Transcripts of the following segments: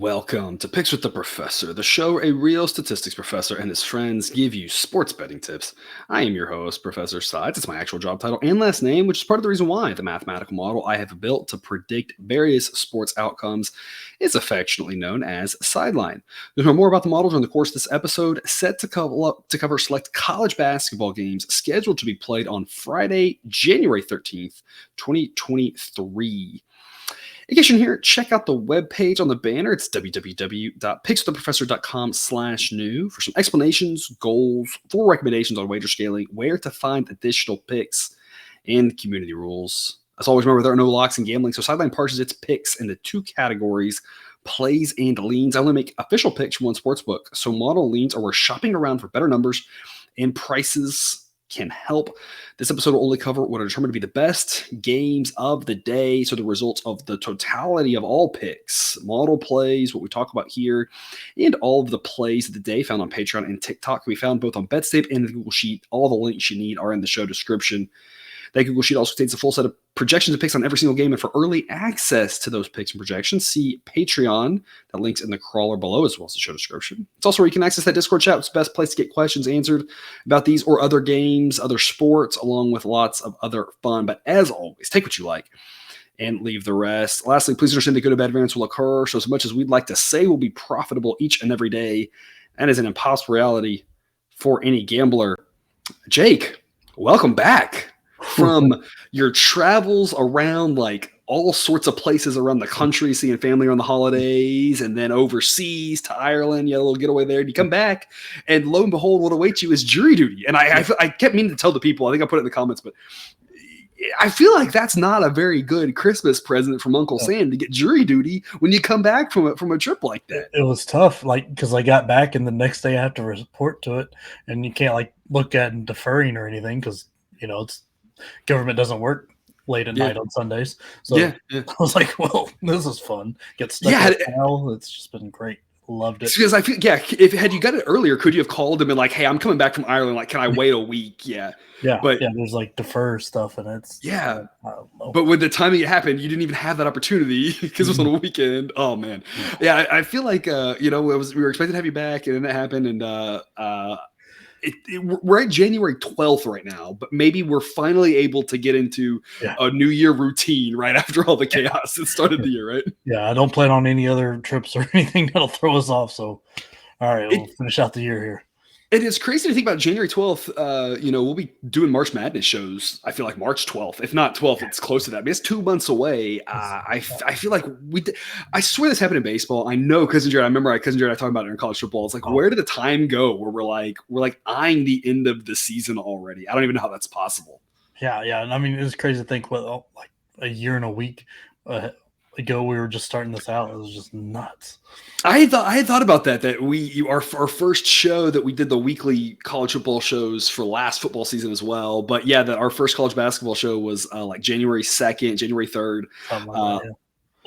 Welcome to Picks with the Professor, the show where a real statistics professor and his friends give you sports betting tips. I am your host, Professor Sides. It's my actual job title and last name, which is part of the reason why the mathematical model I have built to predict various sports outcomes is affectionately known as Sideline. You'll hear more about the model during the course of this episode, set to cover select college basketball games scheduled to be played on Friday, January 13th, 2023. In case you're here, check out the webpage on the banner. It's www.pickswiththeprofessor.com/new for some explanations, goals, full recommendations on wager scaling, where to find additional picks, and community rules. As always, remember, there are no locks in gambling, so Sideline parses its picks into two categories, plays and leans. I only make official picks from one sportsbook, so model leans are worth shopping around for better numbers and prices can help. This episode will only cover what are determined to be the best games of the day, so the results of the totality of all picks, model plays, what we talk about here, and all of the plays of the day found on Patreon and TikTok can be found both on Betstamp and the Google Sheet. All the links you need are in the show description. That Google Sheet also contains a full set of projections and picks on every single game. And for early access to those picks and projections, see Patreon. That link's in the crawler below as well as the show description. It's also where you can access that Discord chat. It's the best place to get questions answered about these or other games, other sports, along with lots of other fun. But as always, take what you like and leave the rest. Lastly, please understand that good or bad variance will occur. So as much as we'd like to say we'll be profitable each and every day, that is an impossible reality for any gambler. Jake, welcome back from your travels around like all sorts of places around the country, seeing family on the holidays, and then overseas to Ireland. You had a little getaway there. And you come back, and lo and behold, what awaits you is jury duty. And I kept meaning to tell the people, I think I put it in the comments, but I feel like that's not a very good Christmas present from Uncle Sam to get jury duty when you come back from a trip like that. It was tough, because I got back, and the next day I have to report to it, and you can't look at and deferring or anything because it's government doesn't work late at night on Sundays. So I was like, well, this is fun. Get stuck in hell. It's just been great. Loved it. Because I feel, if had you got it earlier, could you have called them and like, hey, I'm coming back from Ireland. Like, can I wait a week? But there's defer stuff, and it's But with the timing it happened, you didn't even have that opportunity because it was on a weekend. Oh man, I feel like we were expected to have you back, and then that happened, and we're at January 12th right now, but maybe we're finally able to get into a New Year routine right after all the chaos that started the year, right? Yeah, I don't plan on any other trips or anything that'll throw us off. So, all right, we'll finish out the year here. It is crazy to think about January 12th. We'll be doing March Madness shows. I feel like March 12th, if not 12th, it's close to that. I mean, it's 2 months away. I feel like I swear this happened in baseball. I know Cousin Jared. I remember Cousin Jared. I talked about it in college football. It's like, where did the time go? Where we're eyeing the end of the season already. I don't even know how that's possible. Yeah. And I mean, it's crazy to think. Well, like a year and a week ago, we were just starting this out. It was just nuts. I had thought about that our first show that we did the weekly college football shows for last football season as well. But that our first college basketball show was January 2nd, January 3rd.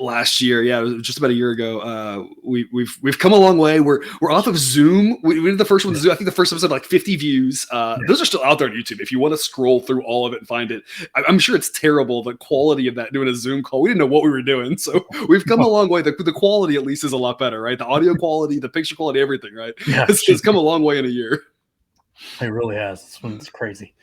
Last year, it was just about a year ago. We've come a long way. We're off of Zoom. We did the first one. Zoom. I think the first episode had 50 views. Those are still out there on YouTube. If you want to scroll through all of it and find it, I'm sure it's terrible. The quality of that doing a Zoom call, we didn't know what we were doing. So we've come a long way. The quality at least is a lot better, right? The audio quality, the picture quality, everything, right? Yeah, it's come a long way in a year. It really has. It's crazy.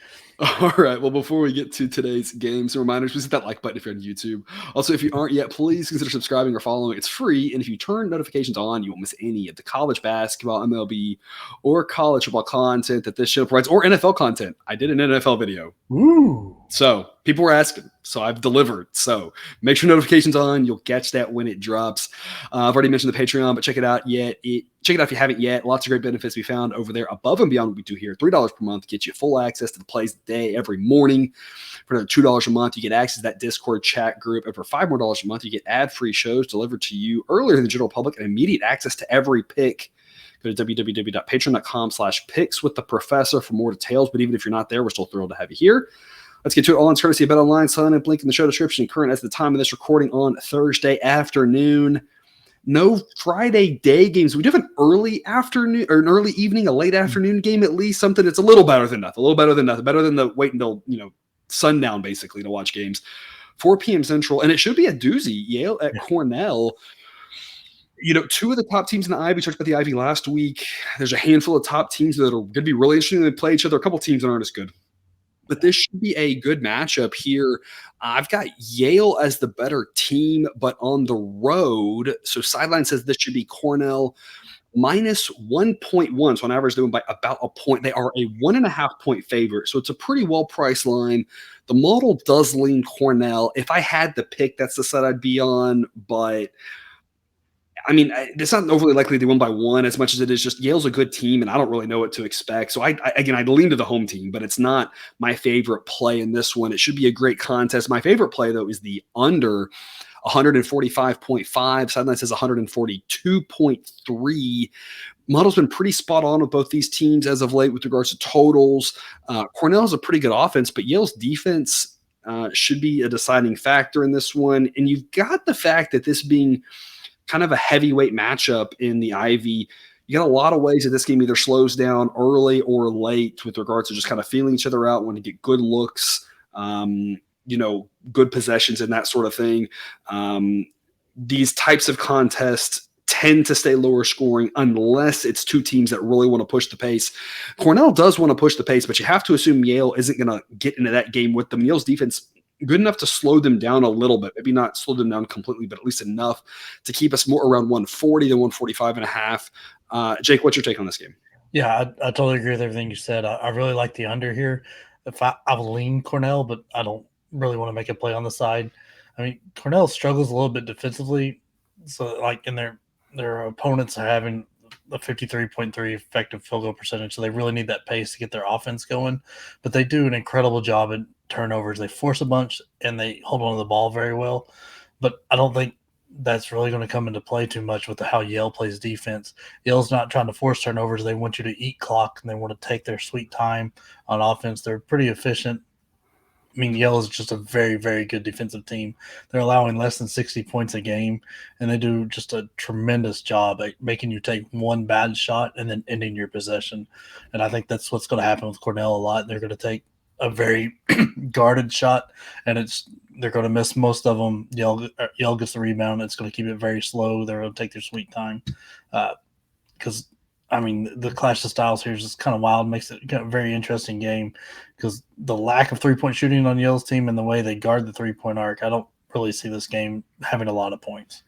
All right. Well, before we get to today's games, reminders, please hit that like button if you're on YouTube. Also, if you aren't yet, please consider subscribing or following. It's free. And if you turn notifications on, you won't miss any of the college basketball, MLB, or college football content that this show provides, or NFL content. I did an NFL video. Ooh. So people were asking. So I've delivered. So make sure notifications on. You'll catch that when it drops. I've already mentioned the Patreon, but check it out check it out if you haven't yet. Lots of great benefits we found over there above and beyond what we do here. $3 per month gets you full access to the plays day every morning. For another $2 a month, you get access to that Discord chat group. And for $5 more a month, you get ad-free shows delivered to you earlier than the general public and immediate access to every pick. Go to www.patreon.com/picks with the professor for more details. But even if you're not there, we're still thrilled to have you here. Let's get to it. All in courtesy of BetOnline. Sign up link in the show description. Current as the time of this recording on Thursday afternoon. No Friday day games. We do have an early afternoon or an early evening, a late afternoon game at least. Something that's a little better than nothing. A little better than nothing. Better than the wait until sundown basically to watch games. 4 p.m. Central, and it should be a doozy. Yale at Cornell. Two of the top teams in the Ivy, we talked about the Ivy last week. There's a handful of top teams that are going to be really interesting to play each other. A couple teams that aren't as good. But this should be a good matchup here. I've got Yale as the better team, but on the road. So Sideline says this should be Cornell minus 1.1. So on average, they're by about a point. They are a 1.5-point favorite. So it's a pretty well-priced line. The model does lean Cornell. If I had to pick, that's the side I'd be on. But I mean, it's not overly likely they win by one as much as it is just Yale's a good team, and I don't really know what to expect. So, I'd lean to the home team, but it's not my favorite play in this one. It should be a great contest. My favorite play, though, is the under 145.5. Sideline says 142.3. Model's been pretty spot on with both these teams as of late with regards to totals. Cornell has a pretty good offense, but Yale's defense should be a deciding factor in this one. And you've got the fact that this being kind of a heavyweight matchup in the Ivy, you got a lot of ways that this game either slows down early or late with regards to just kind of feeling each other out, wanting to get good looks, good possessions and that sort of thing. These types of contests tend to stay lower scoring unless it's two teams that really want to push the pace. Cornell does want to push the pace, but you have to assume Yale isn't going to get into that game with them. Yale's defense good enough to slow them down a little bit, maybe not slow them down completely, but at least enough to keep us more around 140 than 145.5. Jake, what's your take on this game? Yeah, I totally agree with everything you said. I really like the under here. If I will lean Cornell, but I don't really want to make a play on the side. I mean, Cornell struggles a little bit defensively, so and their opponents are having a 53.3 effective field goal percentage, so they really need that pace to get their offense going. But they do an incredible job at turnovers. They force a bunch and they hold on to the ball very well. But I don't think that's really going to come into play too much with how Yale plays defense. Yale's not trying to force turnovers. They want you to eat clock and they want to take their sweet time on offense. They're pretty efficient. I mean, Yale is just a very, very good defensive team. They're allowing less than 60 points a game, and they do just a tremendous job at making you take one bad shot and then ending your possession. And I think that's what's going to happen with Cornell a lot. They're going to take a very guarded shot, and they're going to miss most of them. Yale gets the rebound. It's going to keep it very slow. They're going to take their sweet time because the clash of styles here is just kind of wild. Makes it a very interesting game because the lack of three-point shooting on Yale's team and the way they guard the three-point arc, I don't really see this game having a lot of points.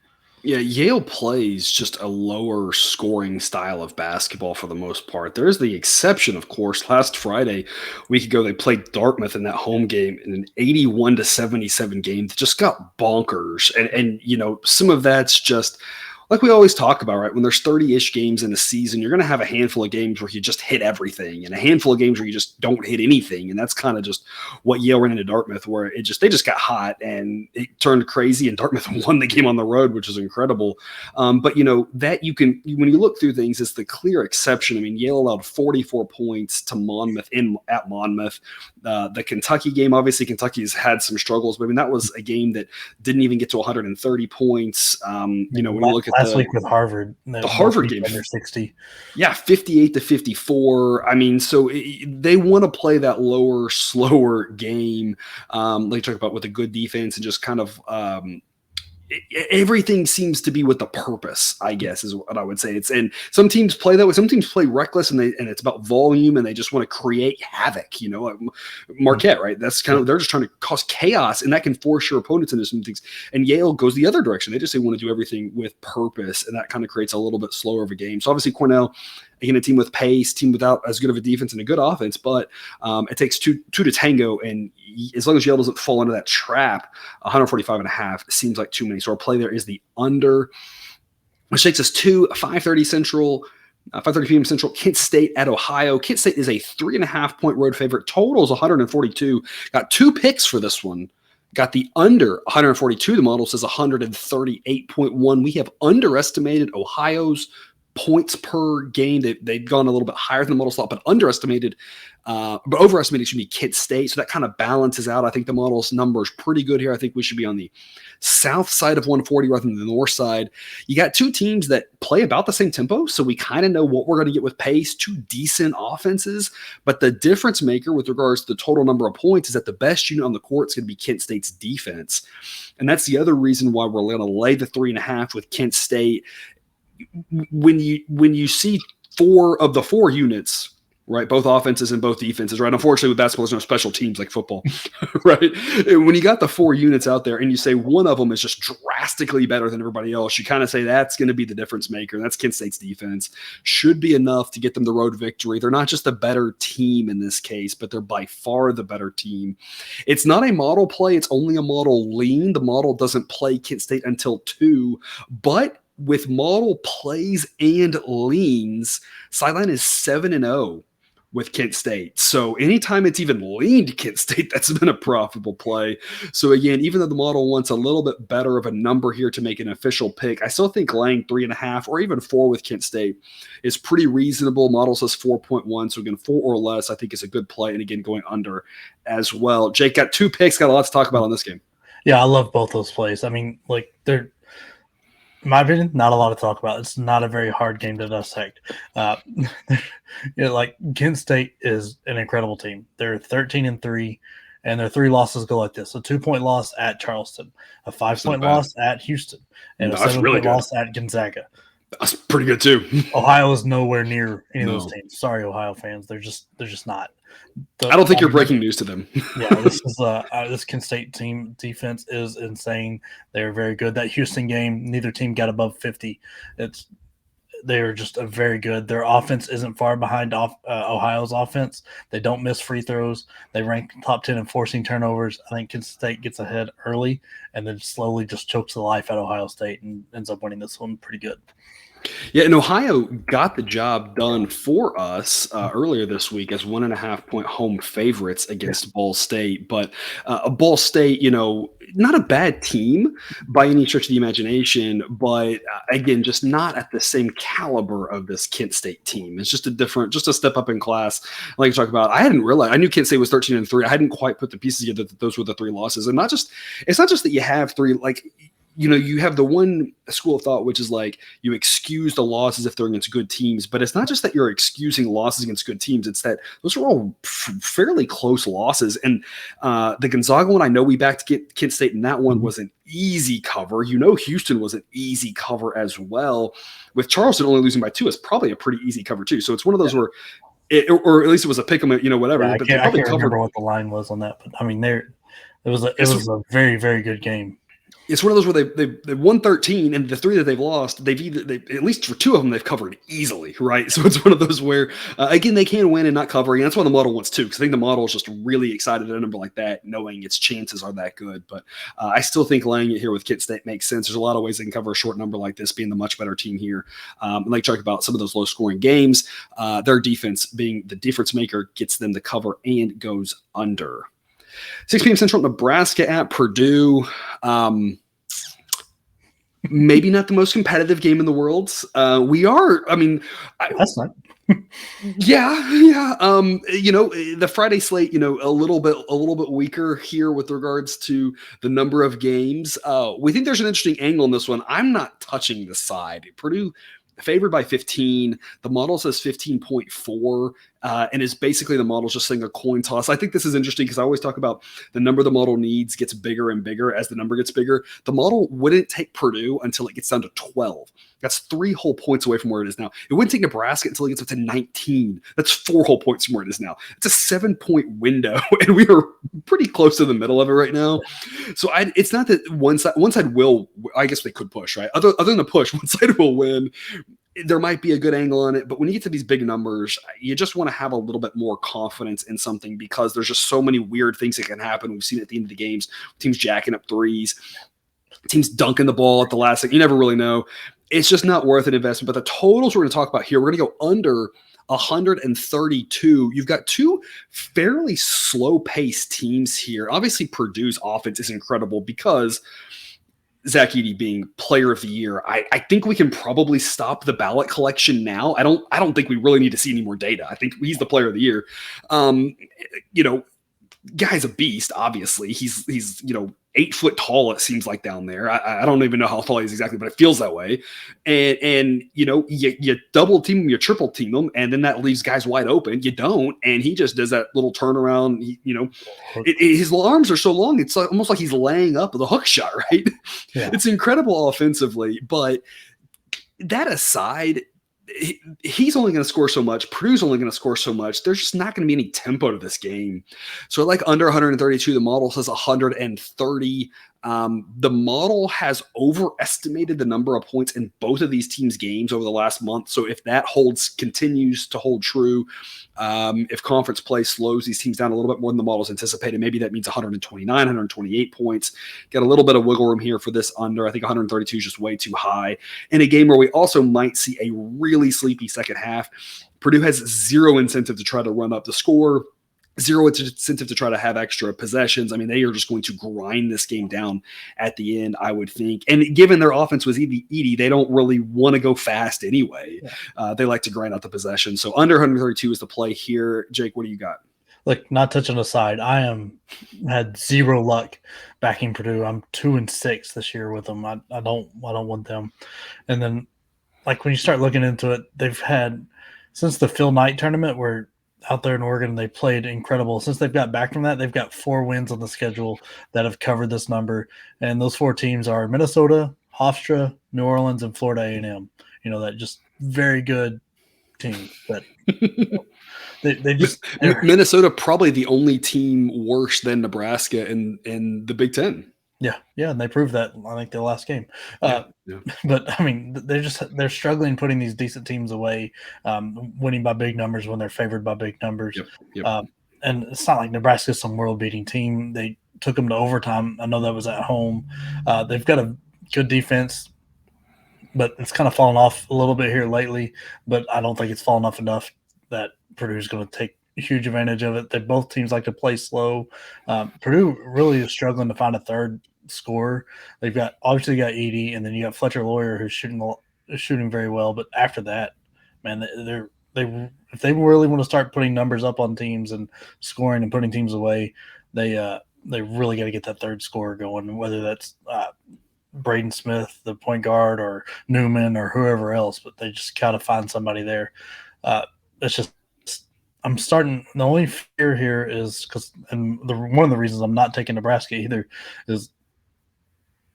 Yeah, Yale plays just a lower scoring style of basketball for the most part. There's the exception, of course. Last Friday, a week ago, they played Dartmouth in that home game in an 81-77 game that just got bonkers. And some of that's just like we always talk about, right? When there's 30-ish games in a season, you're going to have a handful of games where you just hit everything and a handful of games where you just don't hit anything. And that's kind of just what Yale ran into Dartmouth, where they just got hot and it turned crazy and Dartmouth won the game on the road, which is incredible. But that when you look through things, it's the clear exception. I mean, Yale allowed 44 points to Monmouth at Monmouth. The Kentucky game, obviously Kentucky's had some struggles, but I mean, that was a game that didn't even get to 130 points. When you look at last week with Harvard, the Harvard game under 60. Yeah, 58-54. I mean, so they want to play that lower, slower game. Like you talk about with a good defense and just kind of everything seems to be with the purpose, I guess, is what I would say. And some teams play that way. Some teams play reckless and it's about volume and they just want to create havoc, like Marquette, right? That's they're just trying to cause chaos and that can force your opponents into some things. And Yale goes the other direction. They just want to do everything with purpose, and that kind of creates a little bit slower of a game. So obviously Cornell, again, a team with pace, team without as good of a defense and a good offense, but it takes two to tango. And as long as Yale doesn't fall into that trap, 145.5 seems like too many. So our play there is the under, which takes us to 5:30 Central, 5:30 p.m. Central, Kent State at Ohio. Kent State is a 3.5-point road favorite. Total is 142. Got two picks for this one. Got the under 142. The model says 138.1. We have underestimated Ohio's points per game. They've gone a little bit higher than the model slot, but overestimated, Kent State. So that kind of balances out. I think the model's number is pretty good here. I think we should be on the south side of 140 rather than the north side. You got two teams that play about the same tempo, so we kind of know what we're going to get with pace, two decent offenses. But the difference maker with regards to the total number of points is that the best unit on the court is going to be Kent State's defense. And that's the other reason why we're going to lay the 3.5 with Kent State. when you see 4 of the 4 units, right, both offenses and both defenses, right? Unfortunately, with basketball, there's no special teams like football, right? And when you got the 4 units out there and you say one of them is just drastically better than everybody else, you kind of say that's going to be the difference maker. That's Kent State's defense. Should be enough to get them the road victory. They're not just a better team in this case, but they're by far the better team. It's not a model play. It's only a model lean. The model doesn't play Kent State until 2, but with model plays and leans, Sideline is 7-0 with Kent State. So anytime it's even leaned Kent State, that's been a profitable play. So again, even though the model wants a little bit better of a number here to make an official pick, I still think laying 3.5 or even 4 with Kent State is pretty reasonable. Model says 4.1. So again, 4 or less, I think is a good play. And again, going under as well. Jake got 2 picks, got a lot to talk about on this game. Yeah, I love both those plays. I mean, like they're, in my opinion, not a lot to talk about. It's not a very hard game to dissect. Like Kent State is an incredible team. They're 13-3, and their 3 losses go like this: a 2-point loss at Charleston, a 5-point loss at Houston, and a 7-point loss at Gonzaga. That's pretty good too. Ohio is nowhere near any of those teams. Sorry, Ohio fans. They're just not. I don't think you're breaking news to them. Yeah, this Kent State team defense is insane. They're very good. That Houston game, neither team got above 50. They're just a very good. Their offense isn't far behind Ohio's offense. They don't miss free throws. They rank top 10 in forcing turnovers. I think Kent State gets ahead early and then slowly just chokes the life out of Ohio State and ends up winning this one pretty good. Yeah, and Ohio got the job done for us earlier this week as 1.5-point home favorites against Ball State. But Ball State, not a bad team by any stretch of the imagination, but again, just not at the same caliber of this Kent State team. It's just a step up in class. Like you talk about, I hadn't realized. I knew Kent State was 13-3. I hadn't quite put the pieces together that those were the 3 losses, and it's not just that you have 3 like. You have the one school of thought, which is like you excuse the losses if they're against good teams, but it's not just that you're excusing losses against good teams. It's that those are all fairly close losses. And the Gonzaga one, I know we backed Kent State, and that one was an easy cover. Houston was an easy cover as well. With Charleston only losing by 2, it's probably a pretty easy cover too. So it's one of those where or at least it was a pick 'em, whatever. Yeah, but I can't remember what the line was on that, but I mean, it was a very, very good game. It's one of those where they won 13, and the 3 that they've lost, they've at least for 2 of them they've covered easily, right? So it's one of those where again they can win and not cover, and that's why the model wants 2, because I think the model is just really excited at a number like that, knowing its chances are that good. But I still think laying it here with Kent State makes sense. There's a lot of ways they can cover a short number like this, being the much better team here. Like talk about some of those low scoring games, their defense being the difference maker gets them the cover and goes under. 6 p.m. Central, Nebraska at Purdue. Maybe not the most competitive game in the world. That's not. Yeah. The Friday slate, a little bit weaker here with regards to the number of games. We think there's an interesting angle in this one. I'm not touching the side. Purdue favored by 15. The model says 15.4, and is basically the model's just saying a coin toss. I think this is interesting because I always talk about the number the model needs gets bigger and bigger as the number gets bigger. The model wouldn't take Purdue until it gets down to 12. That's 3 whole points away from where it is now. It wouldn't take Nebraska until it gets up to 19. That's 4 whole points from where it is now. It's a 7-point window, and we are pretty close to the middle of it right now. So it's not that one side will. I guess they could push, right? Other than a push, one side will win. There might be a good angle on it, but when you get to these big numbers, you just want to have a little bit more confidence in something because there's just so many weird things that can happen. We've seen it at the end of the games, teams jacking up threes, teams dunking the ball at the last second. You never really know. It's just not worth an investment. But the totals we're going to talk about here, we're going to go under 132. You've got 2 fairly slow-paced teams here. Obviously, Purdue's offense is incredible because Zach Edey being player of the year. I think we can probably stop the ballot collection now. I don't think we really need to see any more data. I think he's the player of the year. Guy's a beast, obviously. He's 8 foot tall, it seems like down there. I don't even know how tall he is exactly, but it feels that way. And you double team him, you triple team him, and then that leaves guys wide open. You don't, and he just does that little turnaround. His arms are so long, it's almost like he's laying up with a hook shot, right? Yeah. It's incredible offensively, but that aside, he's only going to score so much. Purdue's only going to score so much. There's just not going to be any tempo to this game. So like under 132, the model says 130. The model has overestimated the number of points in both of these teams' games over the last month. So if that continues to hold true, if conference play slows these teams down a little bit more than the models anticipated, maybe that means 129, 128 points. Got a little bit of wiggle room here for this under. I think 132 is just way too high. In a game where we also might see a really sleepy second half, Purdue has zero incentive to try to run up the score. Zero incentive to try to have extra possessions. I mean, they are just going to grind this game down at the end, I would think. And given their offense was Edey, they don't really want to go fast anyway. Yeah. They like to grind out the possession. So under 132 is the play here. Jake, what do you got? Look, not touching aside, had zero luck backing Purdue. I'm 2-6 this year with them. I don't want them. And then, like when you start looking into it, they've had since the Phil Knight tournament where out there in Oregon, they played incredible. Since they've got back from that, they've got 4 wins on the schedule that have covered this number. And those 4 teams are Minnesota, Hofstra, New Orleans, and Florida A&M. You know, that just very good team. But they just Minnesota probably the only team worse than Nebraska in the Big Ten. Yeah, and they proved that I think their last game. But I mean, they're struggling putting these decent teams away, winning by big numbers when they're favored by big numbers. Yep. And it's not like Nebraska's some world-beating team. They took them to overtime. I know that was at home. They've got a good defense, but it's kind of fallen off a little bit here lately. But I don't think it's fallen off enough that Purdue's going to take huge advantage of it. Both teams like to play slow. Purdue really is struggling to find a third scorer. They've obviously got Edey, and then you got Fletcher Lawyer who's shooting very well. But after that, man, if they really want to start putting numbers up on teams and scoring and putting teams away, they really got to get that third scorer going. Whether that's Braden Smith, the point guard, or Newman, or whoever else, but they just got to find somebody there. It's just. I'm starting. The only fear here is one of the reasons I'm not taking Nebraska either is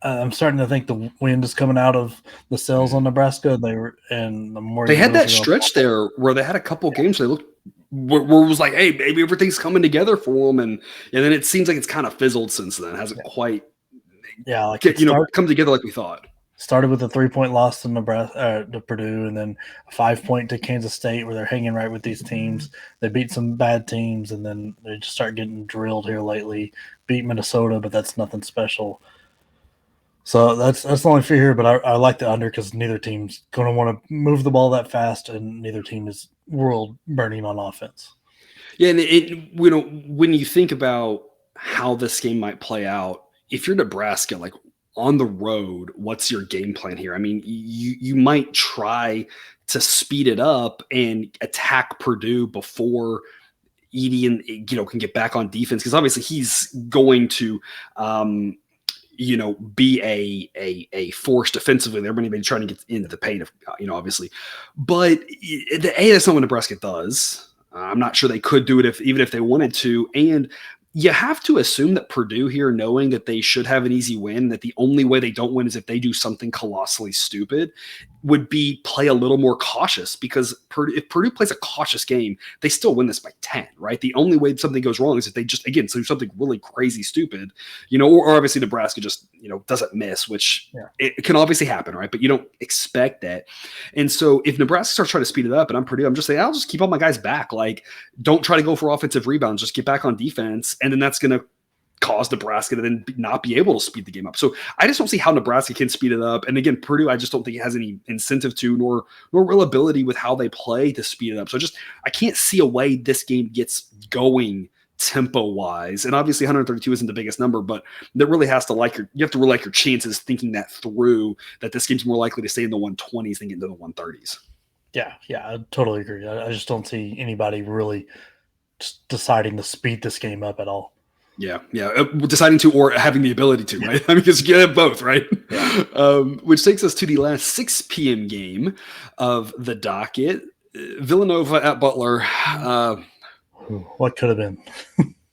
I'm starting to think the wind is coming out of the sails on Nebraska. They had that stretch there where they had a couple games they looked where it was like, hey, maybe everything's coming together for them, and then it seems like it's kind of fizzled since then. It hasn't quite, come together like we thought. Started with a 3-point loss to Purdue, and then a 5-point to Kansas State, where they're hanging right with these teams. They beat some bad teams, and then they just start getting drilled here lately. Beat Minnesota, but that's nothing special. So that's the only fear here. But I like the under because neither team's going to want to move the ball that fast, and neither team is world burning on offense. Yeah, and when you think about how this game might play out, if you're Nebraska, like, on the road, what's your game plan here? I mean, you might try to speed it up and attack Purdue before Edey and can get back on defense, because obviously he's going to be a force defensively. They're going to be trying to get into the paint, obviously. But that's not what Nebraska does. I'm not sure they could do it even if they wanted to. And you have to assume that Purdue here, knowing that they should have an easy win, that the only way they don't win is if they do something colossally stupid, would be play a little more cautious, because if Purdue plays a cautious game, they still win this by 10, right? The only way something goes wrong is if they just, again, do something really crazy stupid, or obviously Nebraska just, doesn't miss, which it can obviously happen, right? But you don't expect that. And so if Nebraska starts trying to speed it up and I'm Purdue, I'm just saying, I'll just keep all my guys back. Like, don't try to go for offensive rebounds, just get back on defense. And then that's going to cause Nebraska to then not be able to speed the game up. So I just don't see how Nebraska can speed it up. And again, Purdue, I just don't think it has any incentive to, nor real ability with how they play to speed it up. So I can't see a way this game gets going tempo wise. And obviously 132 isn't the biggest number, but that really has to you have to really like your chances thinking that through, that this game's more likely to stay in the 120s than get into the 130s. Yeah, I totally agree. I just don't see anybody really just deciding to speed this game up at all. Yeah. Deciding to, or having the ability to, right? I mean, because you have both, right? Yeah. Which takes us to the last 6 p.m. game of the docket. Villanova at Butler. What could have been?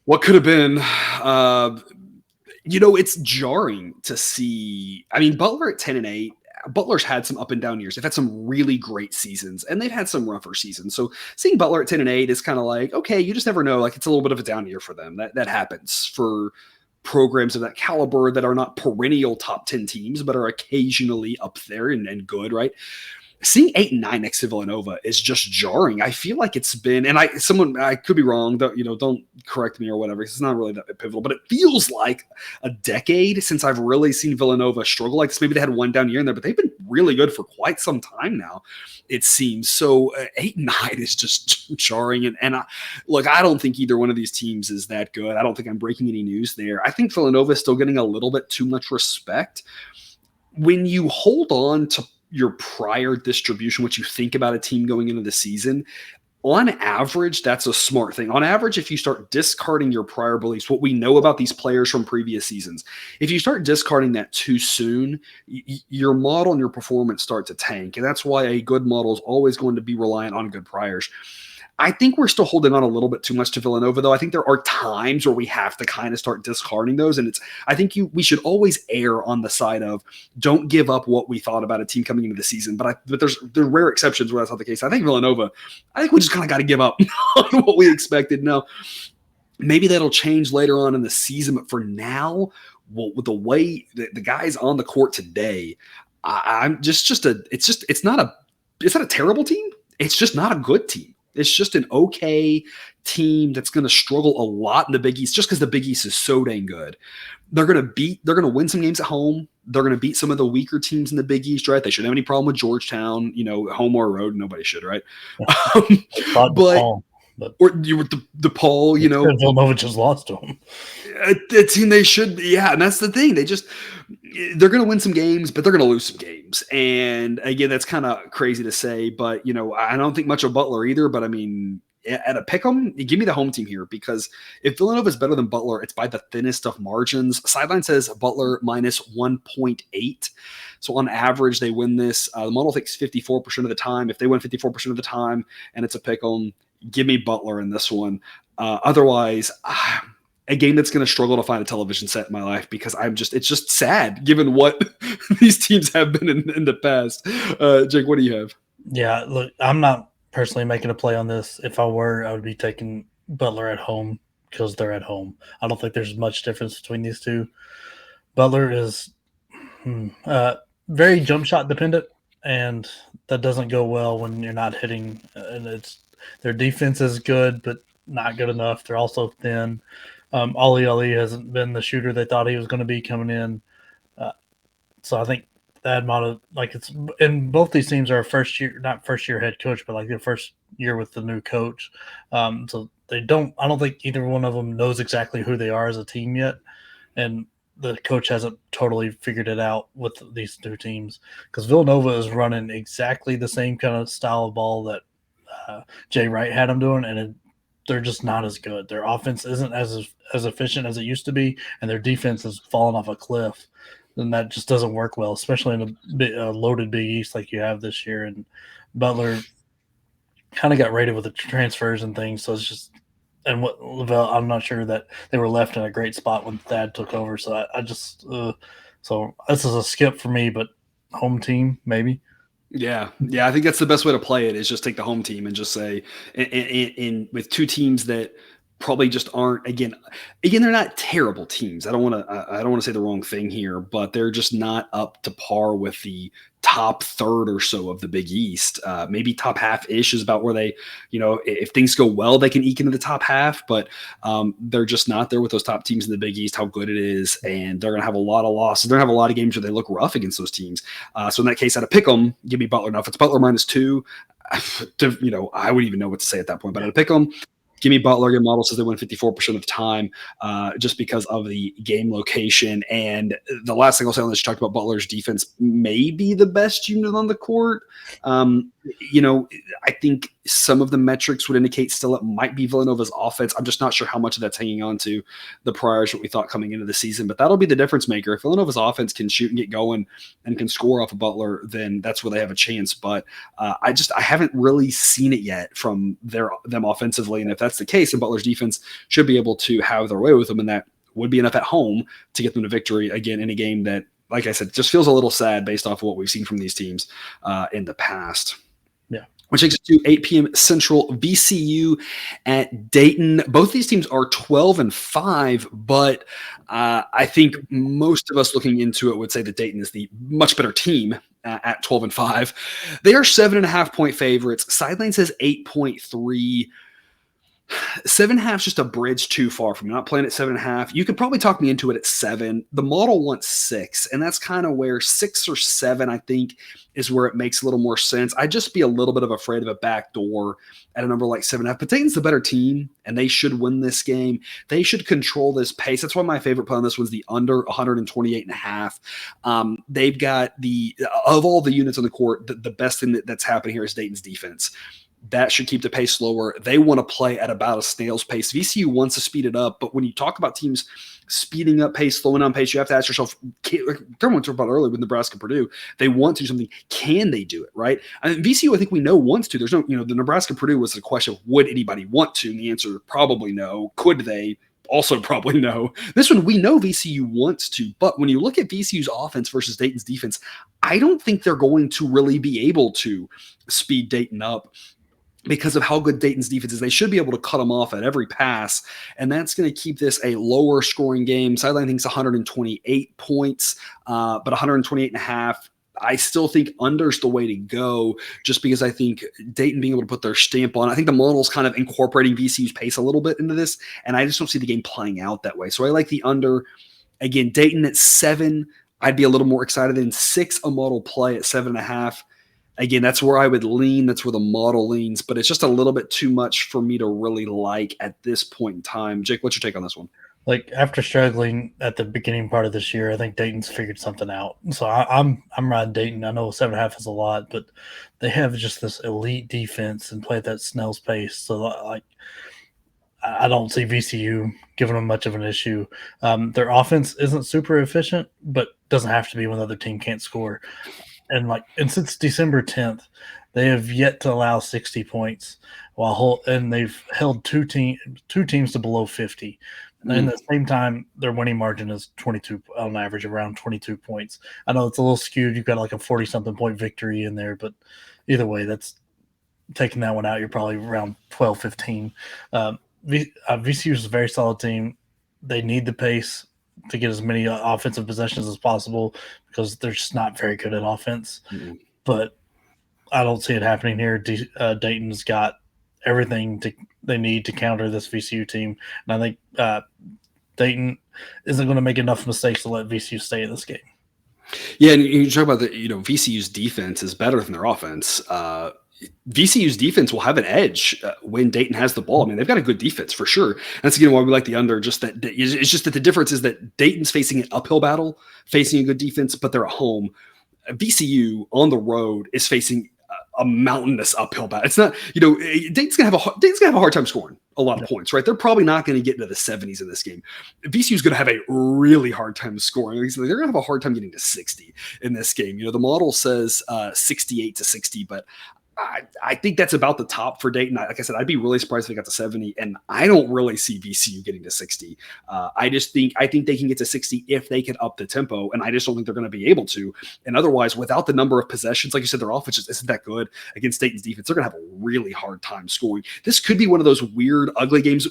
What could have been? It's jarring to see. I mean, Butler at 10-8. Butler's had some up and down years. They've had some really great seasons, and they've had some rougher seasons. So seeing Butler at 10-8 is kind of like, okay, you just never know. Like, it's a little bit of a down year for them. That happens for programs of that caliber that are not perennial top 10 teams, but are occasionally up there and good, right? Seeing 8-9 next to Villanova is just jarring. I feel like it's been, and I could be wrong, don't correct me or whatever, because it's not really that pivotal, but it feels like a decade since I've really seen Villanova struggle like this. Maybe they had one down year in there, but they've been really good for quite some time now, it seems. So 8-9 is just jarring. And look, I don't think either one of these teams is that good. I don't think I'm breaking any news there. I think Villanova is still getting a little bit too much respect. When you hold on to your prior distribution, what you think about a team going into the season, on average, that's a smart thing. On average, if you start discarding your prior beliefs, what we know about these players from previous seasons, if you start discarding that too soon, your model and your performance start to tank. And that's why a good model is always going to be reliant on good priors. I think we're still holding on a little bit too much to Villanova, though. I think there are times where we have to kind of start discarding those. And I think we should always err on the side of don't give up what we thought about a team coming into the season. But there's rare exceptions where that's not the case. I think Villanova, we just kind of got to give up on what we expected. Now, maybe that'll change later on in the season. But for now, with the way the guys on the court today, it's not a terrible team. It's just not a good team. It's just an okay team that's going to struggle a lot in the Big East just because the Big East is so dang good. They're going to win some games at home. They're going to beat some of the weaker teams in the Big East, right? They shouldn't have any problem with Georgetown, home or road. Nobody should, right? Or you were DePaul, Villanova just lost to them. A team they should, yeah, and that's the thing. They're going to win some games, but they're going to lose some games. And again, that's kind of crazy to say, but I don't think much of Butler either. But I mean, at a pick'em, give me the home team here, because if Villanova is better than Butler, it's by the thinnest of margins. Sideline says Butler minus 1.8. So on average, they win this. The model thinks 54% of the time. If they win 54% of the time and it's a pick'em, give me Butler in this one. Otherwise, a game that's going to struggle to find a television set in my life, because it's just sad given what these teams have been in the past. Jake, what do you have? Yeah, look, I'm not personally making a play on this. If I were, I would be taking Butler at home because they're at home. I don't think there's much difference between these two. Butler is very jump shot dependent, and that doesn't go well when you're not hitting. And their defense is good, but not good enough. They're also thin. Ali hasn't been the shooter they thought he was going to be coming in. So I think that amount of, it's, and both these teams are not first year head coach, but like their first year with the new coach. So I don't think either one of them knows exactly who they are as a team yet. And the coach hasn't totally figured it out with these two teams, because Villanova is running exactly the same kind of style of ball that Jay Wright had them doing, and they're just not as good. Their offense isn't as efficient as it used to be, and their defense has fallen off a cliff. And that just doesn't work well, especially in a loaded Big East like you have this year. And Butler kind of got rated with the transfers and things, so it's just – and I'm not sure that they were left in a great spot when Thad took over. So so this is a skip for me, but home team maybe. Yeah, I think that's the best way to play it, is just take the home team and just say, in with two teams that probably just aren't, again, they're not terrible teams. I don't want to say the wrong thing here, but they're just not up to par with the top third or so of the Big East. Maybe top half-ish is about where they, if things go well, they can eke into the top half, but they're just not there with those top teams in the Big East, how good it is, and they're going to have a lot of losses. They're going to have a lot of games where they look rough against those teams. So in that case, at a pick'em, give me Butler. Now, if it's Butler -2, I wouldn't even know what to say at that point, but at a pick'em, give me Butler. Your model says they win 54% of the time, just because of the game location. And the last thing I'll say on this, you talked about Butler's defense may be the best unit on the court. I think some of the metrics would indicate still it might be Villanova's offense. I'm just not sure how much of that's hanging on to the priors what we thought coming into the season, but that'll be the difference maker. If Villanova's offense can shoot and get going and can score off of Butler, then that's where they have a chance. But I haven't really seen it yet from them offensively. And if that's the case, then Butler's defense should be able to have their way with them, and that would be enough at home to get them to victory again in a game that like I said, just feels a little sad based off of what we've seen from these teams in the past. Yeah. Which takes us to 8 p.m. Central, VCU at Dayton. Both these teams are 12-5, but I think most of us looking into it would say that Dayton is the much better team at 12-5. They are 7.5-point favorites. Sideline says 8.3. 7.5 is just a bridge too far from me. Not playing at 7.5. You could probably talk me into it at 7. The model wants 6, and that's kind of where 6 or 7, I think, is where it makes a little more sense. I'd just be a little bit of afraid of a backdoor at a number like 7.5. But Dayton's the better team, and they should win this game. They should control this pace. That's why my favorite play on this one's the under 128.5. They've got of all the units on the court, the best thing that's happening here is Dayton's defense. That should keep the pace slower. They want to play at about a snail's pace. VCU wants to speed it up, but when you talk about teams speeding up pace, slowing down pace, you have to ask yourself, everyone talked about earlier with Nebraska, Purdue, they want to do something. Can they do it, right? I mean, VCU, I think we know wants to. There's no, the Nebraska, Purdue was the question of would anybody want to? And the answer, probably no. Could they? Also probably no. This one, we know VCU wants to, but when you look at VCU's offense versus Dayton's defense, I don't think they're going to really be able to speed Dayton up because of how good Dayton's defense is. They should be able to cut them off at every pass, and that's going to keep this a lower scoring game. Sideline thinks 128 points, but 128.5. I still think under's the way to go, just because I think Dayton being able to put their stamp on. I think the model's kind of incorporating VCU's pace a little bit into this, and I just don't see the game playing out that way. So I like the under. Again, Dayton at 7, I'd be a little more excited than 6, a model play at 7.5. Again, that's where I would lean. That's where the model leans, but it's just a little bit too much for me to really like at this point in time. Jake, what's your take on this one? Like, after struggling at the beginning part of this year, I think Dayton's figured something out. So I'm riding Dayton. I know 7.5 is a lot, but they have just this elite defense and play at that snail's pace. So, like, I don't see VCU giving them much of an issue. Their offense isn't super efficient, but doesn't have to be when the other team can't score. And since December 10th, they have yet to allow 60 points, and they've held two teams to below 50. And at the same time, their winning margin is 22 on average, around 22 points. I know it's a little skewed. You've got like a 40-something point victory in there, but either way, that's taking that one out. You're probably around 12, 15. VCU is a very solid team. They need the pace to get as many offensive possessions as possible because they're just not very good at offense. Mm-hmm. But I don't see it happening here. Dayton's got everything they need to counter this VCU team. And I think Dayton isn't going to make enough mistakes to let VCU stay in this game. Yeah, and you talk about VCU's defense is better than their offense. VCU's defense will have an edge when Dayton has the ball. I mean, they've got a good defense for sure. That's again why we like the under. It's just that the difference is that Dayton's facing an uphill battle, facing a good defense, but they're at home. VCU on the road is facing a mountainous uphill battle. It's not, Dayton's gonna have a hard time scoring a lot of points, right? They're probably not going to get into the 70s in this game. VCU's going to have a really hard time scoring. They're going to have a hard time getting to 60 in this game. The model says 68-60, but I think that's about the top for Dayton. Like I said, I'd be really surprised if they got to 70, and I don't really see VCU getting to 60. I think they can get to 60 if they can up the tempo, and I just don't think they're going to be able to. And otherwise, without the number of possessions, like you said, their offense just isn't that good against Dayton's defense. They're going to have a really hard time scoring. This could be one of those weird, ugly games.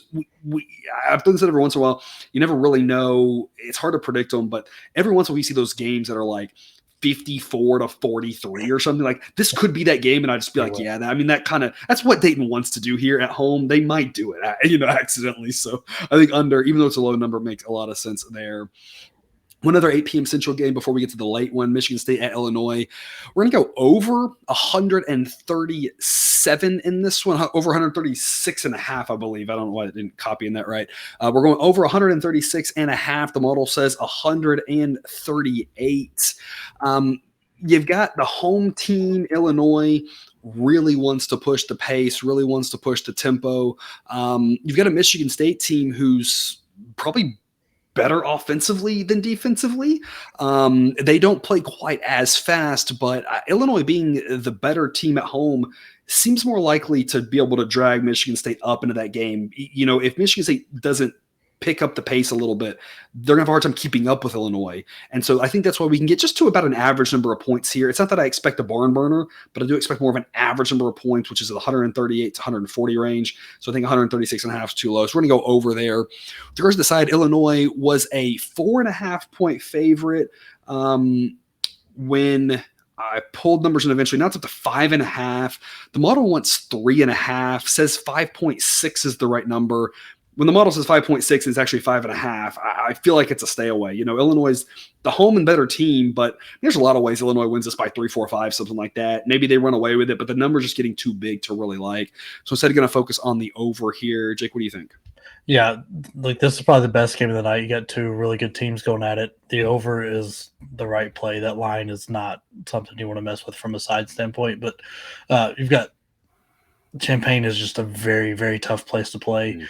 I've done this every once in a while. You never really know. It's hard to predict them, but every once in a while you see those games that are like 54-43 or something. Like this could be that game, and I'd just be like, yeah, that's what Dayton wants to do here at home. They might do it, accidentally. So I think under, even though it's a low number, makes a lot of sense there. One other 8 p.m. Central game before we get to the late one, Michigan State at Illinois. We're going to go over 137 in this one, over 136.5, I believe. I don't know why I didn't copy in that right. We're going over 136.5. The model says 138. You've got the home team, Illinois, really wants to push the pace, really wants to push the tempo. You've got a Michigan State team who's probably better offensively than defensively. They don't play quite as fast, but Illinois being the better team at home seems more likely to be able to drag Michigan State up into that game. If Michigan State doesn't pick up the pace a little bit, they're going to have a hard time keeping up with Illinois. And so I think that's why we can get just to about an average number of points here. It's not that I expect a barn burner, but I do expect more of an average number of points, which is the 138 to 140 range. So I think 136.5 is too low. So we're going to go over there. With regards to the side, Illinois was a 4.5-point favorite when I pulled numbers and eventually now it's up to 5.5. The model wants 3.5, says 5.6 is the right number. When the model says 5.6, it's actually 5.5. I feel like it's a stay away. Illinois is the home and better team, but there's a lot of ways Illinois wins this by 3, 4, 5, something like that. Maybe they run away with it, but the number's just getting too big to really like. So instead of going to focus on the over here, Jake, what do you think? Yeah, this is probably the best game of the night. You got two really good teams going at it. The over is the right play. That line is not something you want to mess with from a side standpoint, but you've got Champaign is just a very, very tough place to play.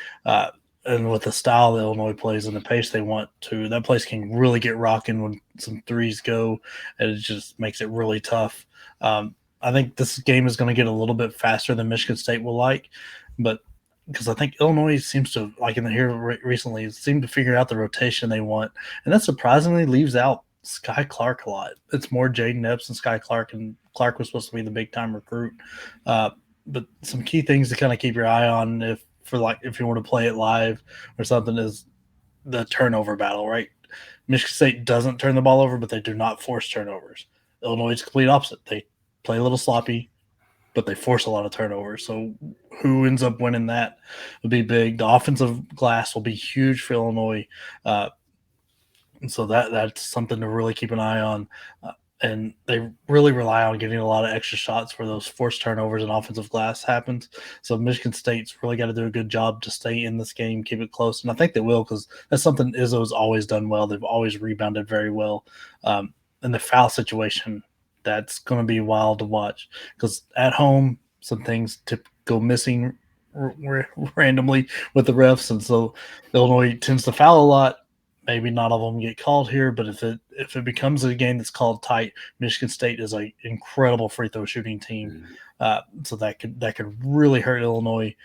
And with the style that Illinois plays and the pace they want to, that place can really get rocking when some threes go, and it just makes it really tough. I think this game is going to get a little bit faster than Michigan State will like, but because I think Illinois seems to, like in the here recently, seem to figure out the rotation they want, and that surprisingly leaves out Sky Clark a lot. It's more Jaden Epps and Sky Clark, and Clark was supposed to be the big time recruit. But some key things to kind of keep your eye on if you want to play it live or something is the turnover battle, right? Michigan State doesn't turn the ball over, but they do not force turnovers. Illinois is complete opposite. They play a little sloppy, but they force a lot of turnovers. So who ends up winning that will be big. The offensive glass will be huge for Illinois. And so that's something to really keep an eye on. And they really rely on getting a lot of extra shots where those forced turnovers and offensive glass happens. So Michigan State's really got to do a good job to stay in this game, keep it close. And I think they will, because that's something Izzo's always done well. They've always rebounded very well. In the foul situation, that's going to be wild to watch, because at home, some things go missing randomly with the refs. And so Illinois tends to foul a lot. Maybe not all of them get called here, but if it becomes a game that's called tight, Michigan State is an incredible free throw shooting team. So that could really hurt Illinois.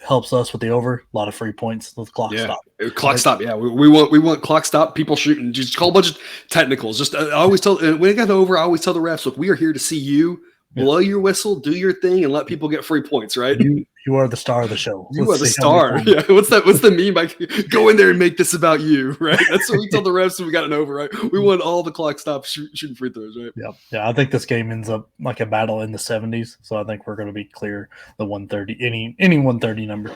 Helps us with the over. A lot of free points with clock stop. Clock stop. Yeah, we want clock stop. People shooting. Just call a bunch of technicals. Just I always tell when it got over, I always tell the refs, look, we are here to see you. Blow your whistle, do your thing, and let people get free points, right? You are the star of the show. You are the star. Yeah. What's the meme? Like, go in there and make this about you, right? That's what we tell the refs when we got an over, right? We want all the clock stops shooting free throws, right? Yeah. I think this game ends up like a battle in the 70s. So I think we're going to be clear the 130, any 130 number.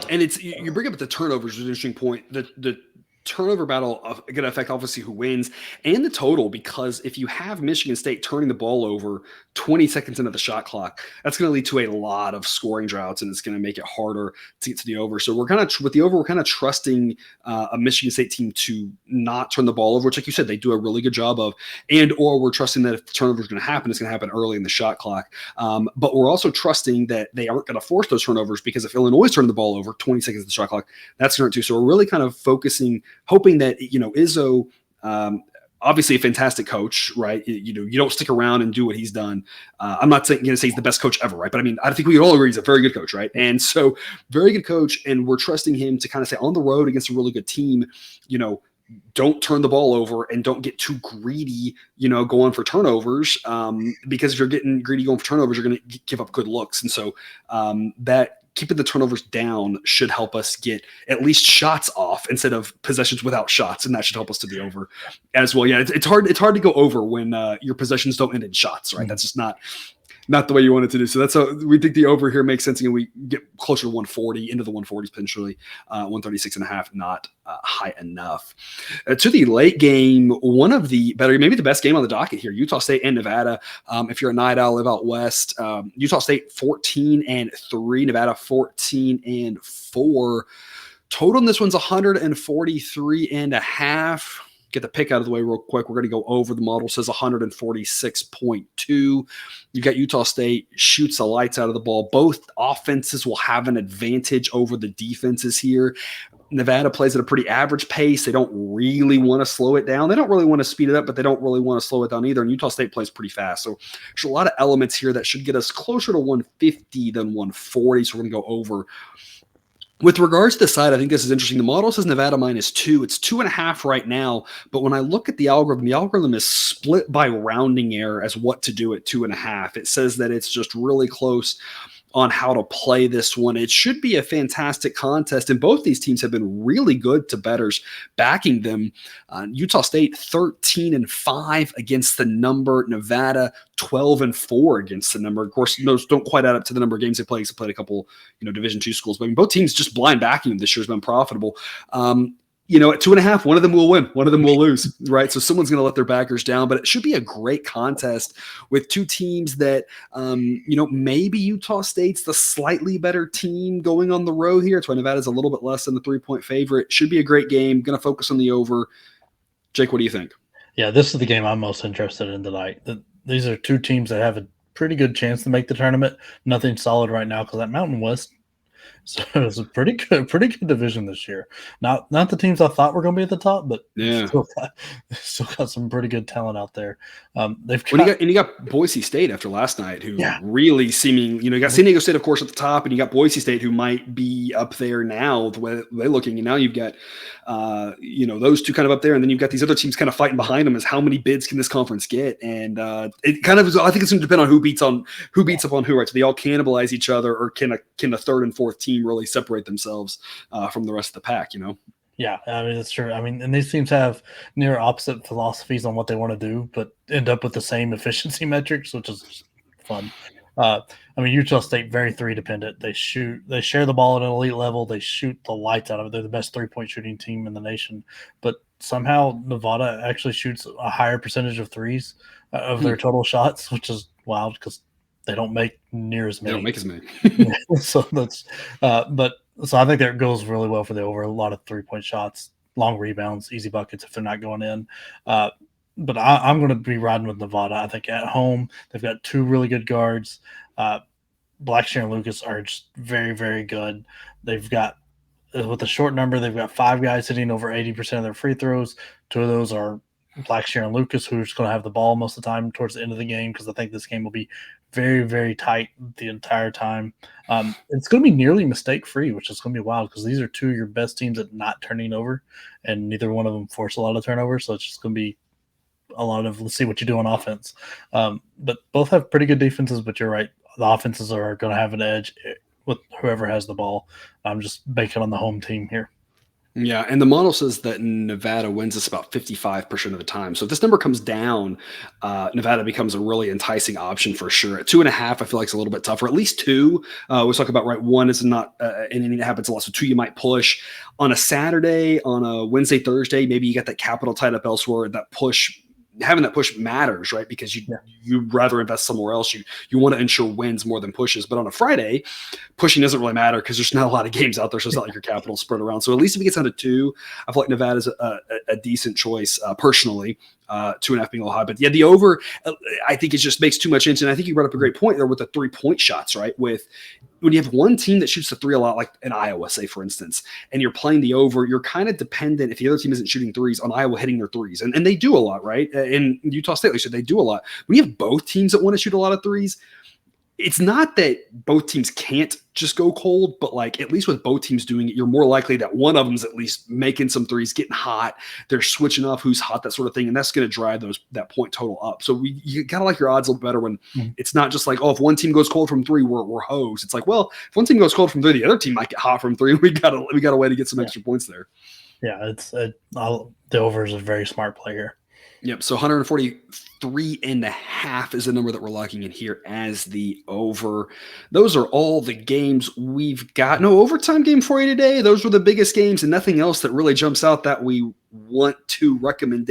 And it's you bring up the turnovers, is an interesting point. The turnover battle going to affect obviously who wins and the total, because if you have Michigan State turning the ball over 20 seconds into the shot clock, that's going to lead to a lot of scoring droughts, and it's going to make it harder to get to the over. So we're kind of with the over, we're kind of trusting a Michigan State team to not turn the ball over, which, like you said, they do a really good job of, or we're trusting that if the turnover is going to happen, it's going to happen early in the shot clock. But we're also trusting that they aren't going to force those turnovers, because if Illinois is turning the ball over 20 seconds of the shot clock, that's going to hurt too. So we're really kind of hoping that, Izzo, obviously a fantastic coach, right? You don't stick around and do what he's done. I'm not going to say he's the best coach ever, right? But I mean, I think we all agree he's a very good coach, right? And so very good coach, and we're trusting him to kind of say on the road against a really good team, don't turn the ball over and don't get too greedy, going for turnovers, because if you're getting greedy going for turnovers, you're going to give up good looks. And so that keeping the turnovers down should help us get at least shots off instead of possessions without shots, and that should help us to the over as well. Yeah, it's hard to go over when your possessions don't end in shots, right? Mm-hmm. That's just not the way you want it to do. So that's how we think the over here makes sense, and we get closer to 140, into the 140s potentially, 136.5, not high enough. To the late game, one of the better, maybe the best game on the docket here, Utah State and Nevada. If you're a night owl, live out west. Utah State 14-3, Nevada 14-4. Total in this one's 143.5. Get the pick out of the way real quick. We're going to go over. The model says 146.2. You've got Utah State shoots the lights out of the ball. Both offenses will have an advantage over the defenses here. Nevada plays at a pretty average pace. They don't really want to slow it down. They don't really want to speed it up, but they don't really want to slow it down either. And Utah State plays pretty fast. So there's a lot of elements here that should get us closer to 150 than 140. So we're going to go over. With regards to the side, I think this is interesting. The model says Nevada -2. It's 2.5 right now. But when I look at the algorithm is split by rounding error as what to do at 2.5. It says that it's just really close on how to play this one. It should be a fantastic contest, and both these teams have been really good to bettors backing them. Utah State 13-5 against the number. Nevada 12-4 against the number. Of course, those don't quite add up to the number of games they played. They played a couple, Division II schools, but I mean, both teams just blind backing them this year has been profitable. At 2.5, one of them will win, one of them will lose, right? So someone's going to let their backers down, but it should be a great contest with two teams that, maybe Utah State's the slightly better team going on the road here. That's why Nevada's a little bit less than the 3-point favorite. Should be a great game. Going to focus on the over. Jake, what do you think? Yeah, this is the game I'm most interested in tonight. These are two teams that have a pretty good chance to make the tournament. Nothing solid right now because that Mountain West. So it's a pretty good division this year. Not the teams I thought were going to be at the top, but yeah, still got some pretty good talent out there. You got Boise State after last night, who really seeming, you got San Diego State, of course, at the top, and you got Boise State, who might be up there now the way they're looking. And now you've got, those two kind of up there, and then you've got these other teams kind of fighting behind them. Is how many bids can this conference get? And it kind of, I think it's going to depend on who beats up on who, right? So they all cannibalize each other, or can a third and fourth team really separate themselves from the rest of the pack, Yeah, I mean, that's true. I mean, and these teams have near opposite philosophies on what they want to do, but end up with the same efficiency metrics, which is fun. Utah State, very three dependent. They share the ball at an elite level. They shoot the lights out of it. They're the best 3-point shooting team in the nation. But somehow Nevada actually shoots a higher percentage of threes of their total shots, which is wild because they don't make near as many. They don't make as many. So that's, so I think that goes really well for the over. A lot of 3-point shots, long rebounds, easy buckets if they're not going in. But I'm going to be riding with Nevada. I think at home they've got two really good guards. Blackshear and Lucas are just very, very good. They've got, with a short number, they've got 5 guys hitting over 80% of their free throws. 2 of those are Blackshear and Lucas, who's going to have the ball most of the time towards the end of the game, because I think this game will be very, very tight the entire time. It's going to be nearly mistake-free, which is going to be wild because these are two of your best teams at not turning over, and neither one of them force a lot of turnovers, so it's just going to be a lot of let's see what you do on offense. But both have pretty good defenses, but you're right. The offenses are going to have an edge with whoever has the ball. I'm just banking on the home team here. Yeah, and the model says that Nevada wins this about 55% of the time. So if this number comes down, Nevada becomes a really enticing option for sure. At 2.5, I feel like it's a little bit tougher. At least 2. We talk about, right, 1 is not an inning that happens a lot. So 2 you might push. On a Saturday, on a Wednesday, Thursday, maybe you got that capital tied up elsewhere. That push, having that push matters, right? Because you'd rather invest somewhere else. You want to ensure wins more than pushes. But on a Friday, pushing doesn't really matter because there's not a lot of games out there. So it's not like your capital spread around. So at least if it gets down to 2, I feel like Nevada's a decent choice personally. 2.5 being a little high, but yeah, the over, I think it just makes too much sense. And I think you brought up a great point there with the 3-point shots, right? With when you have one team that shoots the 3 a lot, like in Iowa, say for instance, and you're playing the over, you're kind of dependent if the other team isn't shooting 3s on Iowa hitting their 3s, and they do a lot, right? In Utah State, like I said, they do a lot. When you have both teams that want to shoot a lot of 3s, it's not that both teams can't just go cold, but like at least with both teams doing it, you're more likely that one of them's at least making some 3s, getting hot. They're switching off who's hot, that sort of thing, and that's going to drive that point total up. So you kind of like your odds a little better when it's not just like, oh, if one team goes cold from 3, we're hosed. It's like, well, if one team goes cold from 3, the other team might get hot from 3. We got a way to get some extra points there. Yeah, the over is a very smart play here. Yep. So 143.5 is the number that we're locking in here as the over. Those are all the games we've got. No overtime game for you today. Those were the biggest games and nothing else that really jumps out that we want to recommend.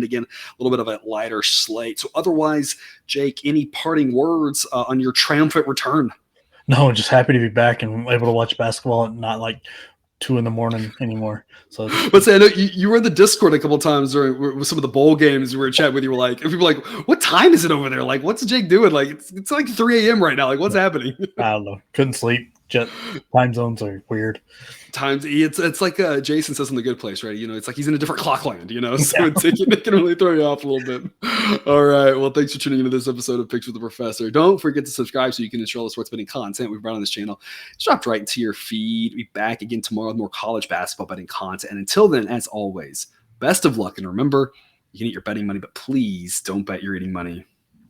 Again, a little bit of a lighter slate. So otherwise, Jake, any parting words on your triumphant return? No, just happy to be back and able to watch basketball and not like 2 a.m. anymore. So, but say, I know you were in the Discord a couple of times during with some of the bowl games. We were chatting with you. Were like, people were like, "What time is it over there? Like, what's Jake doing? Like, it's like 3 a.m. right now. Like, what's happening?" I don't know. Couldn't sleep. Time zones are weird. It's like Jason says in The Good Place, right? It's like he's in a different clock land, so it can really throw you off a little bit. All right. Well, thanks for tuning into this episode of Picks with the Professor. Don't forget to subscribe so you can enjoy all the sports betting content we've brought on this channel. It's dropped right into your feed. We'll be back again tomorrow with more college basketball betting content. And until then, as always, best of luck. And remember, you can eat your betting money, but please don't bet your eating money.